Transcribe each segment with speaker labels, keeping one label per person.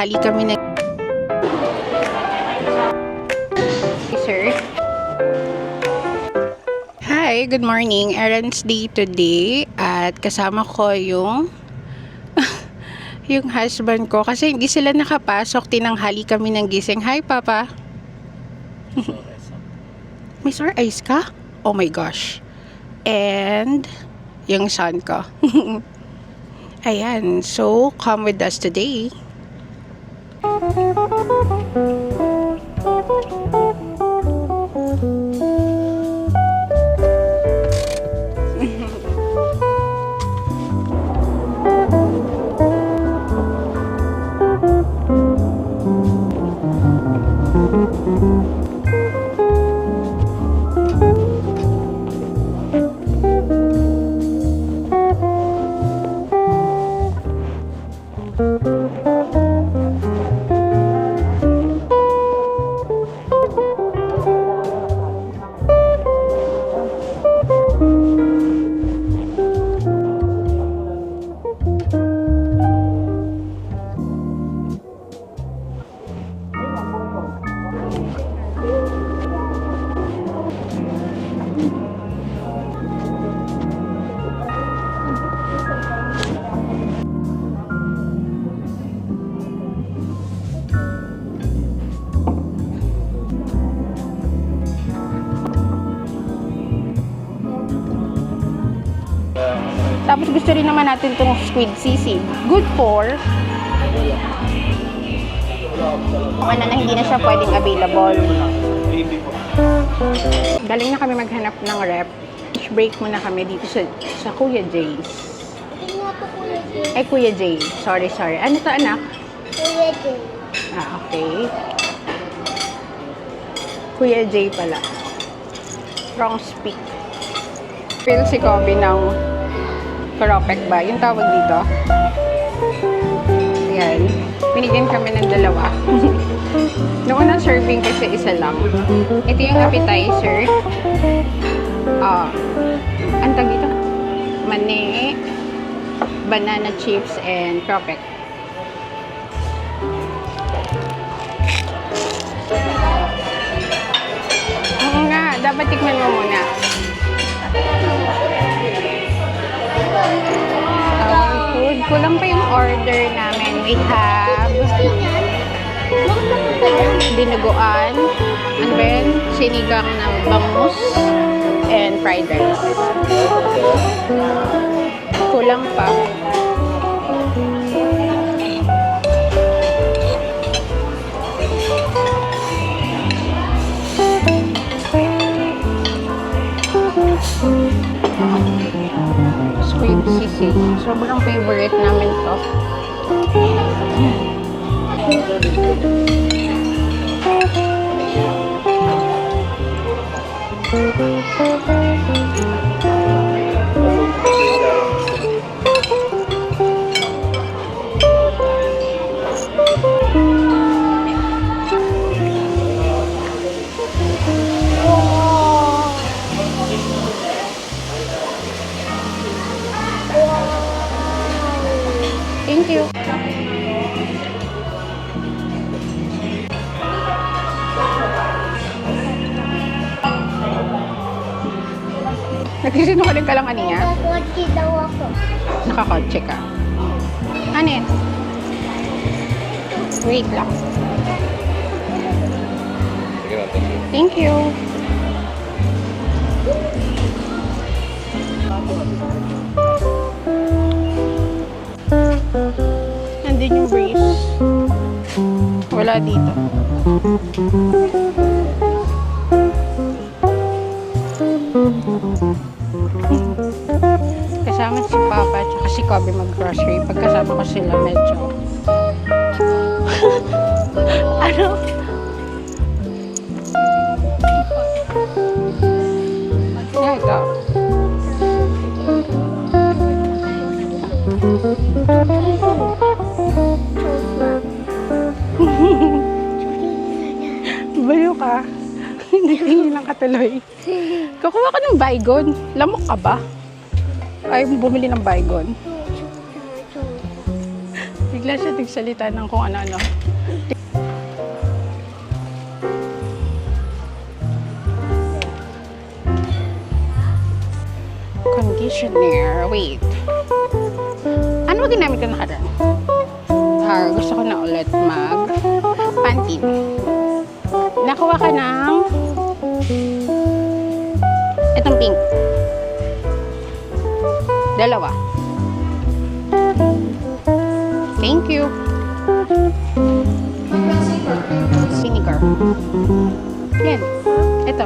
Speaker 1: Hali kami na sir. Hi, good morning. Errands day today at kasama ko yung yung husband ko kasi hindi sila nakapasok. Tinanghali kami ng gising. Hi, Papa. May sore eyes ka? Oh my gosh. And yung son ko. Ayan, so come with us today. Tapos gusto rin naman natin itong squid sisig. Good for kung ano na hindi na siya pwedeng available. Galing na kami maghanap ng rep. Break muna kami dito sa Kuya Jay's. Ay, Kuya Jay. Sorry. Ano to, anak?
Speaker 2: Kuya Jay.
Speaker 1: Okay. Kuya Jay pala. Wrong speak. Feel si Kobe ng Cropek ba? Yung tawag dito. Ayan. Binigyan kami ng dalawa. Noong unang serving kasi isa lang. Ito yung appetizer. Ang tawag dito? Mani, banana chips, and Cropek. Oo nga. Dapat tikman mo muna. Food. Kulang pa yung order namin. We have dinuguan, and then sinigang ng bangus, and fried rice. Kulang pa. Squid sisig. Sobrang favorite namin to. Thank you. Nagsisinungaling ka lang kanina?
Speaker 2: Nakakotsi daw ako.
Speaker 1: Nakakotse ka. Ano yan? Wait lang. Thank you. Nandun yung brace. Wala dito. Kasama si Papa at si Kobe mag-grocery. Pagkasama ko sila medyo ano? Yeah, ito. Baliw ka. Hindi tingin lang katuloy. Kukuha ka ng baygon. Lamok ka ba? Ay, bumili ng baygon. Bigla siya nagsalita ng kung ano-ano. Conditioner. Wait. Ano ba ginamit ko nakaraan? Gusto ko na ulit Pantene. Nakuha ka ng itong pink. Dalawa. Thank you. Vinegar. Yan. Ito.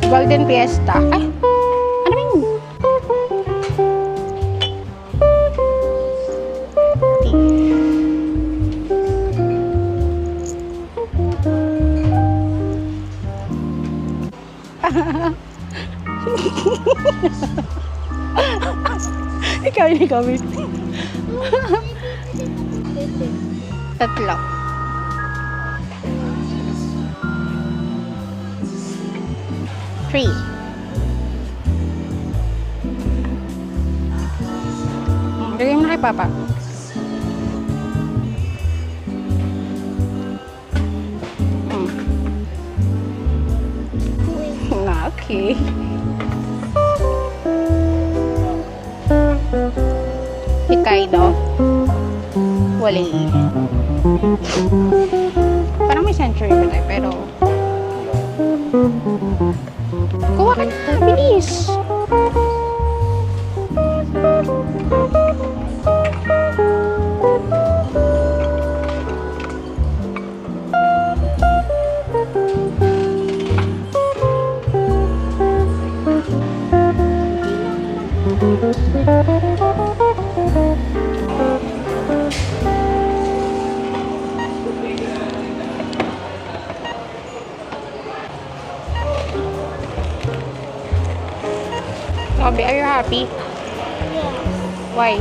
Speaker 1: Golden Fiesta. Ay! Ano ba yun? Ikaw. Tatlo. Three. Lagay mo na kay Papa. Okay. Hokkaido. Wala. Parang may century pa tayo, pero kuha ka na, bilis. Bobby, are you happy? Why?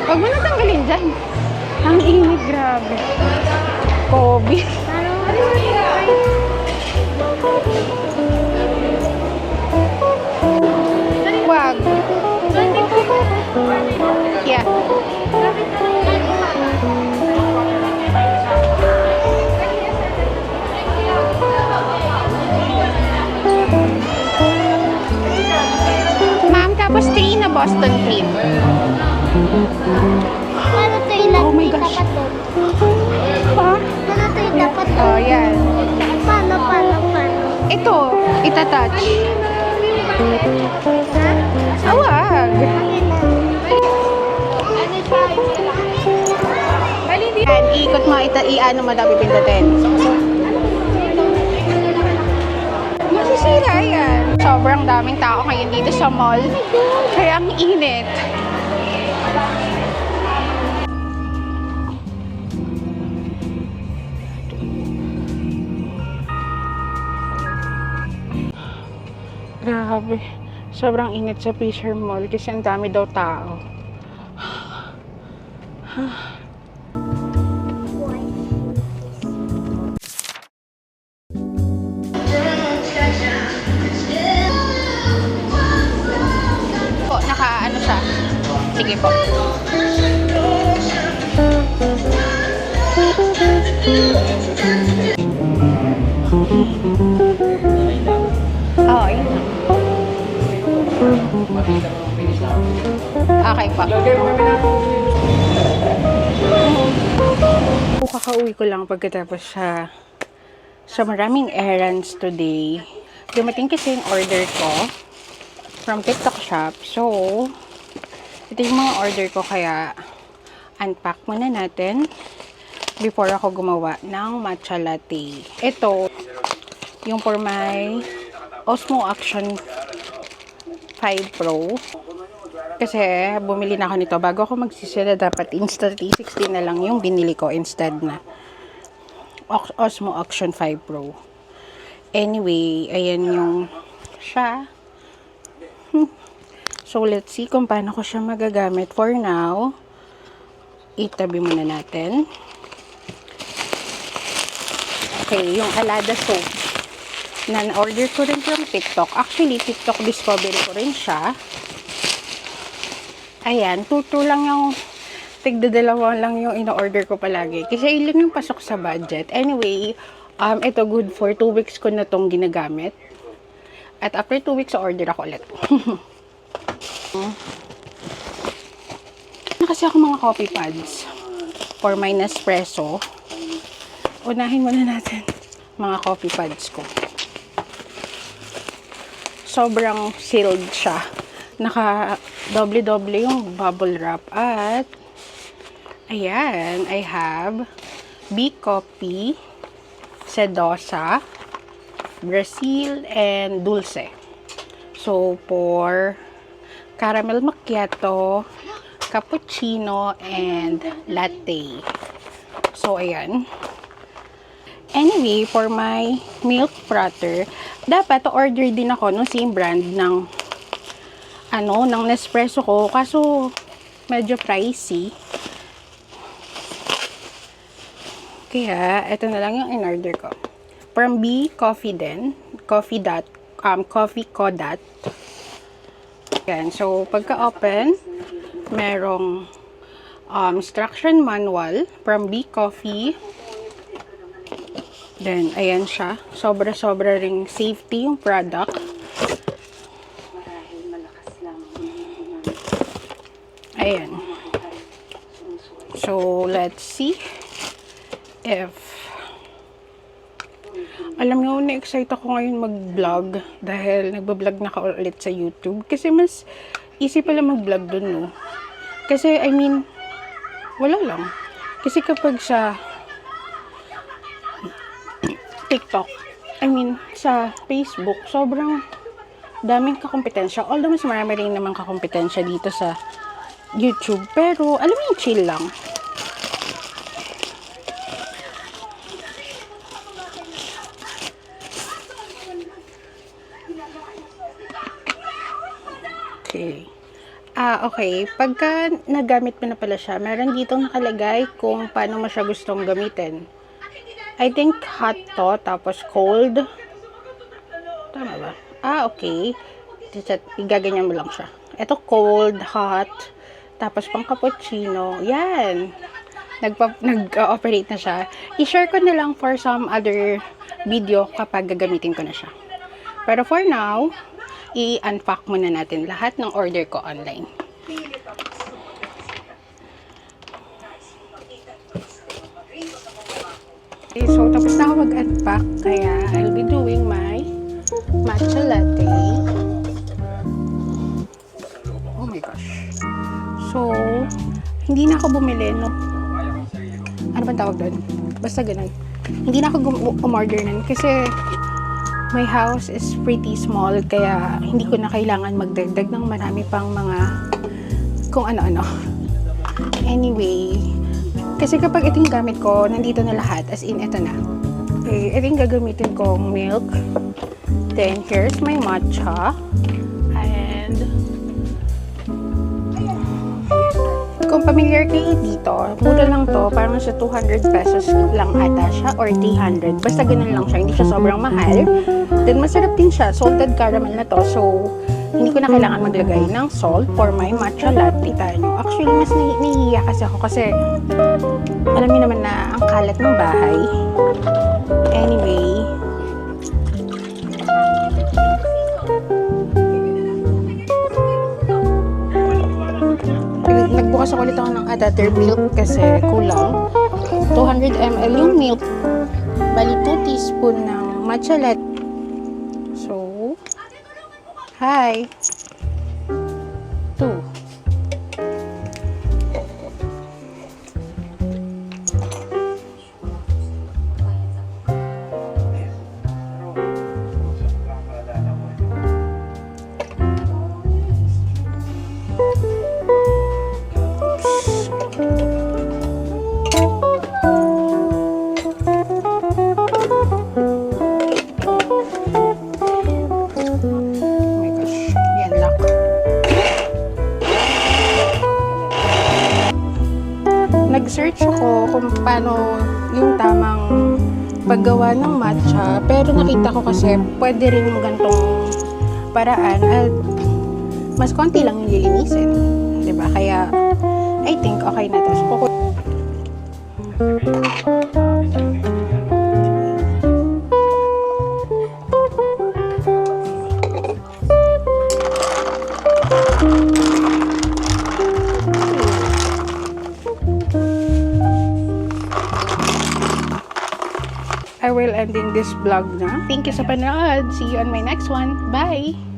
Speaker 1: Huwag mo na tanggalin dyan. Ang init, grabe. Kobe. Wag. Yeah. Ma'am, tapos 3 na Boston cream.
Speaker 2: Paano ito ilan?
Speaker 1: Oh my gosh.
Speaker 2: Dapat doon.
Speaker 1: Pa?
Speaker 2: Paano ito dapat doon?
Speaker 1: Oh, yan.
Speaker 2: Paano?
Speaker 1: Ito, itatouch.
Speaker 2: Ha?
Speaker 1: Wag. Yan, ikot mo, i-ano mo daw pipindutin. Masisira yan. Sobrang daming tao ngayon dito sa mall. Kaya ang init. Grabe. Sobrang init sa Fisher Mall kasi ang dami daw tao. Po, naka-ano siya? Sige po. Oo, yun. Okay pa. Kakauwi ko lang pagkatapos sa maraming errands today. Dumating kasi yung order ko from TikTok shop. So, ito yung mga order ko kaya unpack muna natin before ako gumawa ng matcha latte. Ito, yung for my Osmo Action 5 Pro. Kasi bumili na ako nito bago ako magsisila, dapat Insta360 na lang yung binili ko instead na Osmo Action 5 Pro. Anyway, ayan yung siya. So, let's see kung paano ko siya magagamit. For now, itabi muna natin. Okay, yung Alada soap na na-order ko rin from TikTok. Actually, TikTok discovery ko rin siya. Ayan, tuto lang yung tigdadalawa lang yung ina-order ko palagi. Kasi ilan yung pasok sa budget. Anyway, ito good for 2 weeks ko na tong ginagamit. At after 2 weeks, order ako ulit. Na kasi ako mga coffee pads for my Nespresso. Unahin muna natin mga coffee pads ko. Sobrang sealed siya. Naka doble-doble yung bubble wrap. At ayan, I have B Coffee, Sedosa, Brazil, and Dulce. So, for caramel macchiato, cappuccino, and latte. So, ayan. Anyway, for my milk frother, dapat order din ako ng same brand ng ng Nespresso ko. Kaso, medyo pricey. Kaya, ito na lang yung in-order ko. From B Coffee din. Coffee Co. Yan. So, pagka-open, merong instruction manual from B Coffee. Then, ayan siya. Sobra-sobra ring safety yung product. Ayan. So, let's see if alam nyo, na-excite ako ngayon mag-vlog dahil nagbablog na ka ulit sa YouTube. Kasi mas easy pala mag-vlog dun, no? Kasi, I mean, wala lang. Kasi kapag sa TikTok, I mean, sa Facebook, sobrang daming kakompetensya. Although, mas marami rin naman kakompetensya dito sa YouTube. Pero, alam mo yung chill lang. Okay. Okay. Pagka nagamit mo na pala siya, meron dito nakalagay kung paano mo siya gustong gamitin. I think hot to, tapos cold. Tama ba? Okay. Igaganyan mo lang siya. Ito cold, hot, tapos pang cappuccino. Yan. Nag-operate na siya. I-share ko na lang for some other video kapag gagamitin ko na siya. Pero for now, i-unpack muna natin lahat ng order ko online. Okay, so tapos na ako mag-unpack, kaya I'll be doing my matcha latte. Oh my gosh. So, hindi na ako bumili, no? Ano bang tawag doon? Basta ganun. Hindi na ako umorder nun kasi my house is pretty small, kaya hindi ko na kailangan magdagdag ng marami pang mga kung ano-ano. Anyway, kasi kapag ito yung gamit ko, nandito na lahat, as in, ito na. Okay, ito yung gagamitin kong milk. Then, here's my matcha. And, kung familiar kayo dito, mura lang to, parang sa 200 pesos lang ata siya, or 300. Basta ganun lang siya, hindi siya sobrang mahal. Then, masarap din siya. Salted caramel na to, so, hindi ko na kailangan maglagay ng salt for my matcha latte tayo. Actually, mas nahihiya kasi ako kasi alam niyo naman na ang kalat ng bahay. Anyway, nagbukas ako ulit ako ng another milk kasi kulang. 200 ml yung milk. Bali 2 teaspoon ng matcha latte. So, hi. 2. Nag-search ako kung paano yung tamang paggawa ng matcha. Pero nakita ko kasi pwede rin yung gantong paraan at mas konti lang yung lilinisin. Diba? Kaya I think okay na to. So, I will ending this vlog na. Thank you sa panood. See you on my next one. Bye!